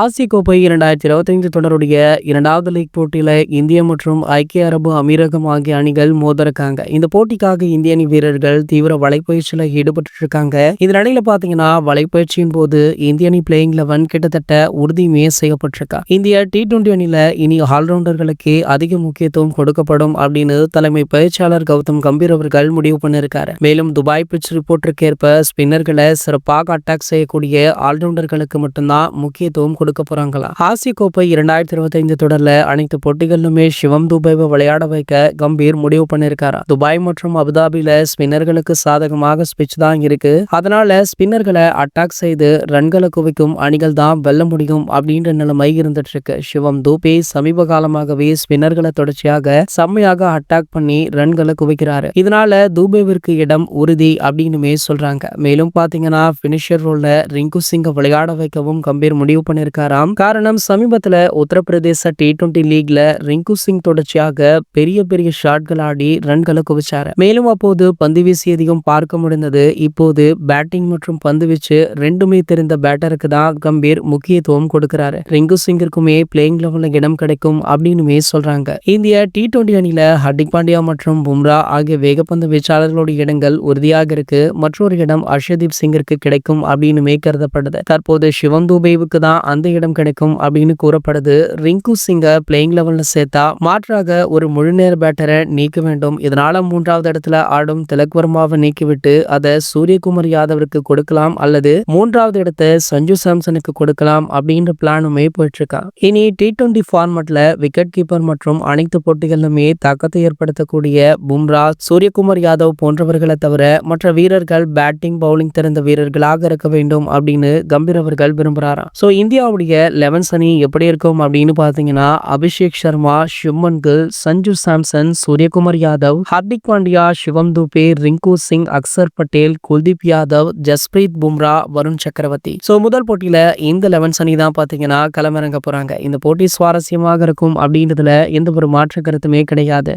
ஆசிய கோப்பை 2025 தொடருடைய 2வது லீக் போட்டியில இந்திய மற்றும் ஐக்கிய அரபு அமீரகம் ஆகிய அணிகள் மோதிருக்காங்க. இந்த போட்டிக்காக இந்திய அணி வீரர்கள் தீவிர வலைப்பயிற்சியில ஈடுபட்டு இருக்காங்க. இதனிடையில பாத்தீங்கன்னா வலைப்பயிற்சியின் போது இந்திய அணி பிளேயிங் 11 கிட்டத்தட்ட உறுதியுமே செய்யப்பட்டிருக்கா. இந்திய T20 அணியில இனி ஆல்ரவுண்டர்களுக்கே அதிக முக்கியத்துவம் கொடுக்கப்படும் அப்படின்னு தலைமை பயிற்சியாளர் கௌதம் கம்பீர் அவர்கள் முடிவு பண்ணிருக்காரு. மேலும் துபாய் பிட்ச் ரிப்போர்ட்டிற்கு ஏற்ப ஸ்பின்னர்களை சிறப்பாக அட்டாக் செய்யக்கூடிய ஆல்ரவுண்டர்களுக்கு மட்டும்தான் முக்கியத்துவம் கொடுக்க போறாங்களா. ஆசிய கோப்பை 2025 தொடர்ல அனைத்து போட்டிகளிலுமே சிவம் துபேவை விளையாட வைக்க கம்பீர் முடிவு பண்ணிருக்காரா. துபாய் மற்றும் அபுதாபில ஸ்பின்னர்களுக்கு சாதகமாக ஸ்பிட்ச் தான் இருக்கு. அதனால ஸ்பின்னர்களை அட்டாக் செய்து ரன்களை குவிக்கும் அணிகள் தான் வெல்ல முடியும் அப்படின்ற நிலைமை இருந்துட்டு இருக்கு. சிவம் துபே சமீப காலமாகவே ஸ்பின்னர்களை தொடர்ச்சியாக செம்மையாக அட்டாக் பண்ணி ரன்களை குவிக்கிறாரு. இதனால துபேவிற்கு இடம் உறுதி அப்படின்னுமே சொல்றாங்க. மேலும் பாத்தீங்கன்னா பினிஷர் ரோல்ல ரிங்கு சிங்கை விளையாட வைக்கவும் கம்பீர் முடிவு பண்ணிருக்காராம். காரணம் சமீபத்துல உத்தரப்பிரதேச T20 லீக்ல ரிங்கு சிங் தொடர்ச்சியாக பெரிய பெரிய ஷாட்கள் ஆடி ரன்களை குவிச்சாரு. மேலும் அப்போது பந்து வீசியதையும் பார்க்க முடிந்தது. இப்போது பேட்டிங் மற்றும் பந்து வீச்சு ரெண்டுமே தெரிந்த பேட்டருக்கு தான் கம்பீர் முக்கியத்துவம் கொடுக்கிறாரு. ரிங்கு சிங்கிற்குமே பிளேயிங் லெவல்ல இடம் கிடைக்கும் அப்படின்னுமே சொல்றாங்க. இந்திய T20 அணியில ஹர்திக் பாண்டியா மற்றும் பும்ரா ஆகிய வேகப்பந்து வீச்சாளர்களுடைய இடங்கள் உறுதியாக இருக்கு. மற்றொரு இடம் அர்ஷதீப் சிங்கிற்கு கிடைக்கும் அப்படின்னுமே கருதப்படுது. தற்போது சிவம் துபேவுக்கு தான் அந்த இடம் கிடைக்கும் அப்படின்னு கூறப்படுது. ரிங்கு சிங்க பிளேயிங் லெவல்ல சேர்த்தா மாற்றாக ஒரு முழுநேர பேட்டரை நீக்க வேண்டும். இதனால 3வது இடத்துல ஆடும் திலக் வர்மாவை நீக்கிவிட்டு அதை சூரியகுமார் யாதவிற்கு கொடுக்கலாம் அல்லது 3வது இடத்தை சஞ்சு சாம்சனுக்கு கொடுக்கலாம் அப்படின்ற பிளானுமே போயிட்டு இருக்கா. இனி T20 ஃபார்மட்ல விக்கெட் கீப்பர் மற்றும் அனைத்து போட்டிகளிலுமே தாக்கத்தை ஏற்படுத்தக்கூடிய பும்ரா, சூரியகுமார் யாதவ் போன்றவர்களை தவிர மற்ற வீரர்கள் பேட்டிங் பவுலிங் தெரிந்த வீரர்களாக இருக்க வேண்டும் அப்படின்னு கம்பீர் அவர்கள் விரும்புறாராம். சோ இந்தியாவுடைய 11 அணி எப்படி இருக்கும் அப்படின்னு பாத்தீங்கன்னா அபிஷேக் சர்மா, சுப்மன் கில், சஞ்சு சாம்சன், சூரியகுமார் யாதவ், ஹர்திக் பாண்டியா, சிவம் துபே, ரிங்கு சிங், அக்சர் பட்டேல், குல்தீப் யாதவ், ஜஸ்பிரீத் பும்ரா, வருண் சக்கரவர்த்தி. சோ முதல் போட்டியில இந்த 11 அணி தான் பாத்தீங்கன்னா களமிறங்க போறாங்க. இந்த போட்டி சுவாரஸ்யமாக இருக்கும் அப்படின்றதுல எந்த ஒரு மாற்று கருத்துமே கிடையாது.